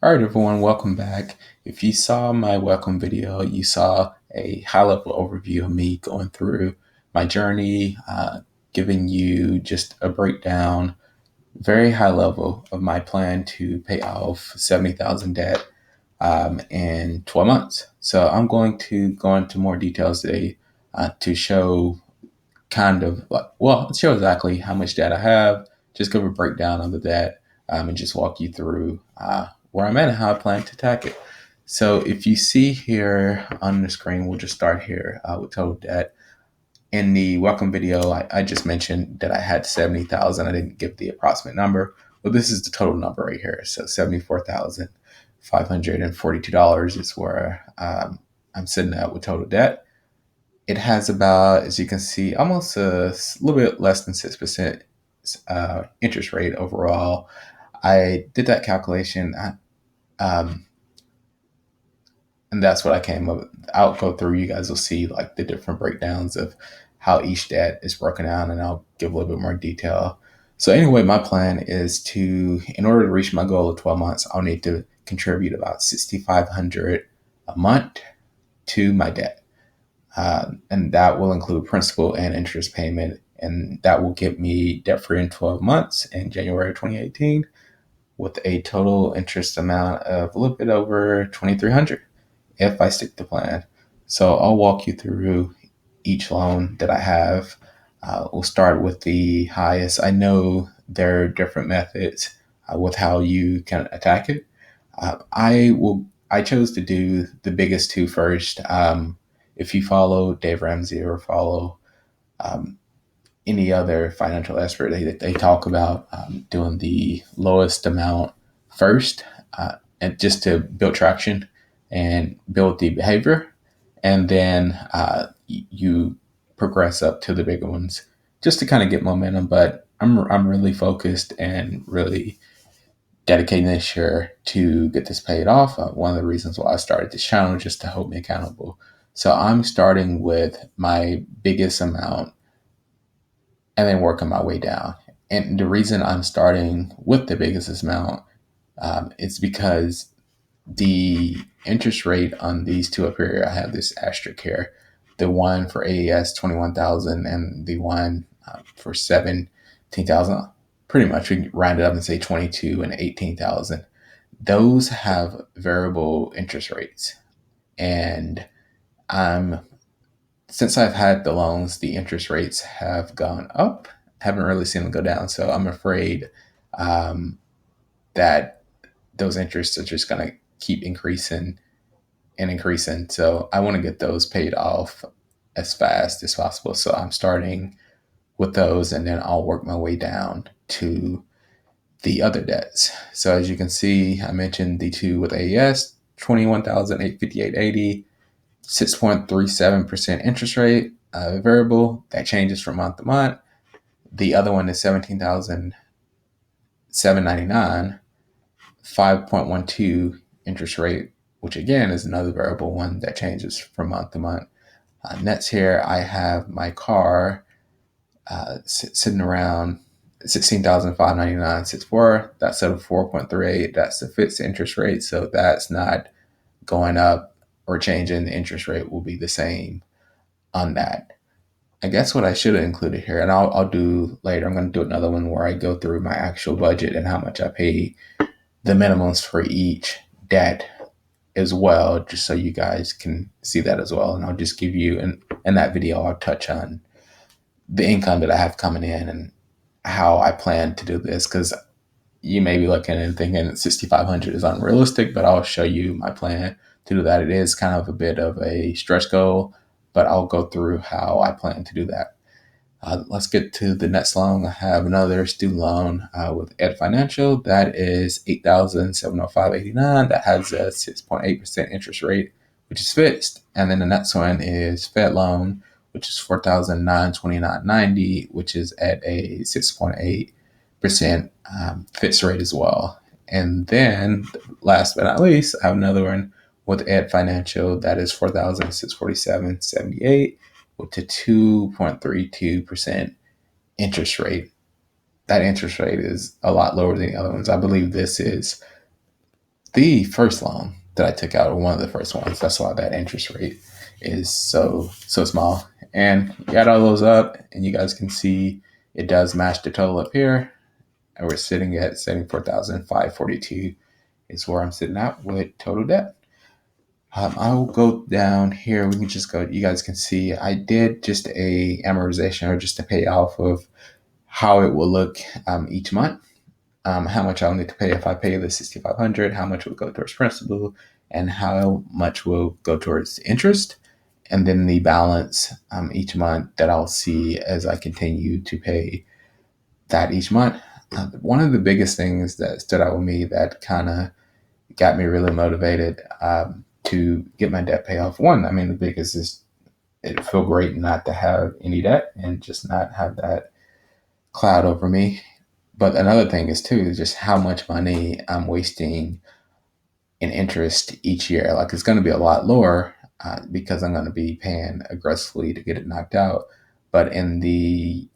All right, everyone, welcome back. If you saw my welcome video, you saw a high level overview of me going through my journey, giving you just a breakdown, very high level of my plan to pay off 70,000 debt in 12 months. So I'm going to go into more details today to show show exactly how much debt I have, just give a breakdown of the debt, and just walk you through where I'm at and how I plan to attack it. So if you see here on the screen, we'll just start here with total debt. In the welcome video, I just mentioned that I had 70,000. I didn't give the approximate number. Well, this is the total number right here. So $74,542 is where I'm sitting at with total debt. It has about, as you can see, almost a little bit less than 6% interest rate overall. I did that calculation, um, and that's what I came up with. I'll go through. You guys will see like the different breakdowns of how each debt is broken down, and I'll give a little bit more detail. So anyway, my plan is in order to reach my goal of 12 months, I'll need to contribute about 6,500 a month to my debt. And that will include principal and interest payment. And that will get me debt free in 12 months in January 2018 with a total interest amount of a little bit over 2,300 if I stick to plan. So I'll walk you through each loan that I have. We'll start with the highest. I know there are different methods with how you can attack it. I chose to do the biggest two first. If you follow Dave Ramsey or follow um, any other financial expert, they talk about doing the lowest amount first, and just to build traction and build the behavior, and then you progress up to the bigger ones just to kind of get momentum. But I'm really focused and really dedicating this year to get this paid off. One of the reasons why I started this channel just to hold me accountable. So I'm starting with my biggest amount and then working my way down. And the reason I'm starting with the biggest amount is because the interest rate on these two up here, I have this asterisk here, the one for AES 21,000 and the one for 17,000. Pretty much we can round it up and say 22 and 18,000. Those have variable interest rates, and I'm since I've had the loans, the interest rates have gone up. Haven't really seen them go down, so I'm afraid um, that those interests are just going to keep increasing and increasing. So I want to get those paid off as fast as possible. So I'm starting with those, and then I'll work my way down to the other debts. So as you can see, I mentioned the two with AES, 21,858.80, 6.37% interest rate, variable that changes from month to month. The other one is 17,799, 5.12 interest rate, which again is another variable one that changes from month to month. Next here, I have my car sitting around 16,599.64. That's at a 4.38. That's the fixed interest rate, so that's not going up or changing. The interest rate will be the same on that. I guess what I should have included here, and I'll do later, I'm going to do another one where I go through my actual budget and how much I pay the minimums for each debt as well, just so you guys can see that as well. And I'll just give you, in that video, I'll touch on the income that I have coming in and how I plan to do this, because you may be looking and thinking 6,500 is unrealistic, but I'll show you my plan to do that. It is kind of a bit of a stretch goal, but I'll go through how I plan to do that. Let's get to the next loan. I have another student loan with Ed Financial. That is $8,705.89. That has a 6.8% interest rate, which is fixed. And then the next one is Fed loan, which is $4,929.90, which is at a 6.8% fixed rate as well. And then last but not least, I have another one with Ed Financial. That is $4,647.78 with a 2.32% interest rate. That interest rate is a lot lower than the other ones. I believe this is The first loan that I took out, or one of the first ones, that's why that interest rate is so small. And you add all those up, and you guys can see it does match the total up here, and we're sitting at 74,542 is where I'm sitting at with total debt. I will go down here. We can just go. You guys can see I did just a amortization, or just a payoff of how it will look each month. How much I'll need to pay if I pay the 6,500, how much will go towards principal, and how much will go towards interest, and then the balance each month that I'll see as I continue to pay that each month. One of the biggest things that stood out with me that kind of got me really motivated to get my debt paid off. One, I mean, the biggest is it feel great not to have any debt and just not have that cloud over me. But another thing is too is just how much money I'm wasting in interest each year. Like it's going to be a lot lower because I'm going to be paying aggressively to get it knocked out. But in the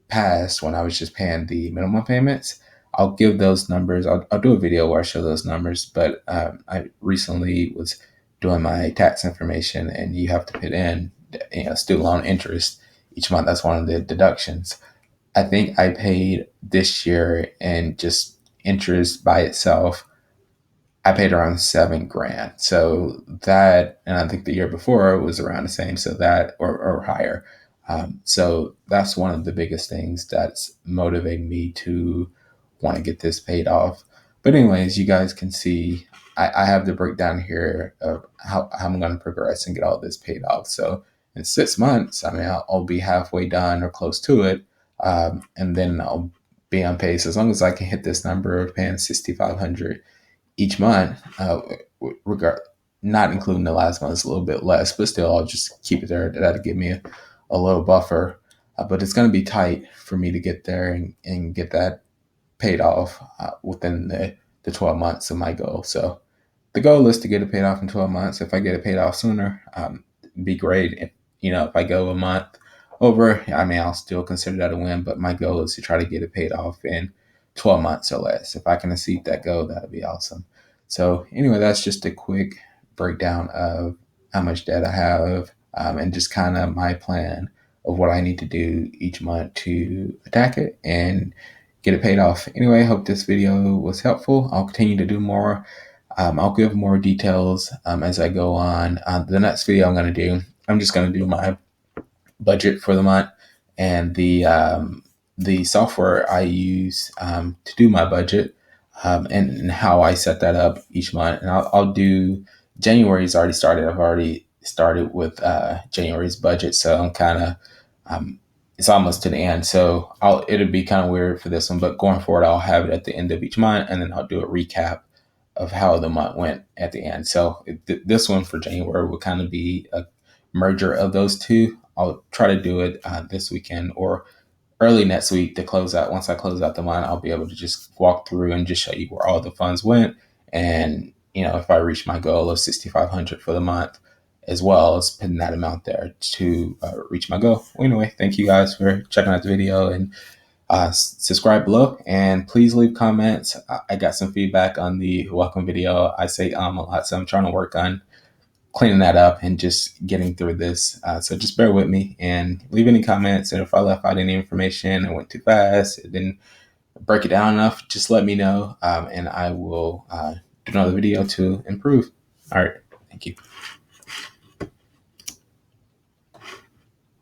past, when I was just paying the minimum payments, I'll give those numbers. I'll do a video where I show those numbers. But I recently was doing my tax information, and you have to put in, student loan interest each month. That's one of the deductions. I think I paid this year in just interest by itself. I paid around 7 grand. So that, and I think the year before was around the same. So that, or higher. So that's one of the biggest things that's motivating me to want to get this paid off. But anyways, you guys can see I have the breakdown here of how I'm going to progress and get all this paid off. So in 6 months, I mean, I'll be halfway done or close to it. And then I'll be on pace as long as I can hit this number of paying 6,500 each month. Regard not including the last month, it's a little bit less, but still, I'll just keep it there. That'll give me a little buffer. But it's going to be tight for me to get there and get that paid off within the 12 months of my goal. So the goal is to get it paid off in 12 months. If I get it paid off sooner, it'd be great. If I go a month over, I mean, I'll still consider that a win, but my goal is to try to get it paid off in 12 months or less. If I can exceed that goal, that'd be awesome. So anyway, that's just a quick breakdown of how much debt I have, and just kind of my plan of what I need to do each month to attack it and get it paid off. Anyway, I hope this video was helpful. I'll continue to do more. I'll give more details as I go on. The next video I'm just going to do my budget for the month and the software I use to do my budget, and how I set that up each month. And I'll do January's already started. I've already started with January's budget, so I'm kind of it's almost to the end. So it'll be kind of weird for this one, but going forward, I'll have it at the end of each month, and then I'll do a recap of how the month went at the end. So this one for January will kind of be a merger of those two. I'll try to do it this weekend or early next week to close out. Once I close out the month, I'll be able to just walk through and just show you where all the funds went. And, if I reach my goal of 6,500 for the month, as well as putting that amount there to reach my goal. Well, anyway, thank you guys for checking out the video, and subscribe below, and please leave comments. I got some feedback on the welcome video. I say a lot, so I'm trying to work on cleaning that up and just getting through this. So just bear with me and leave any comments. And if I left out any information, I went too fast, it didn't break it down enough, just let me know, and I will do another video to improve. All right, thank you.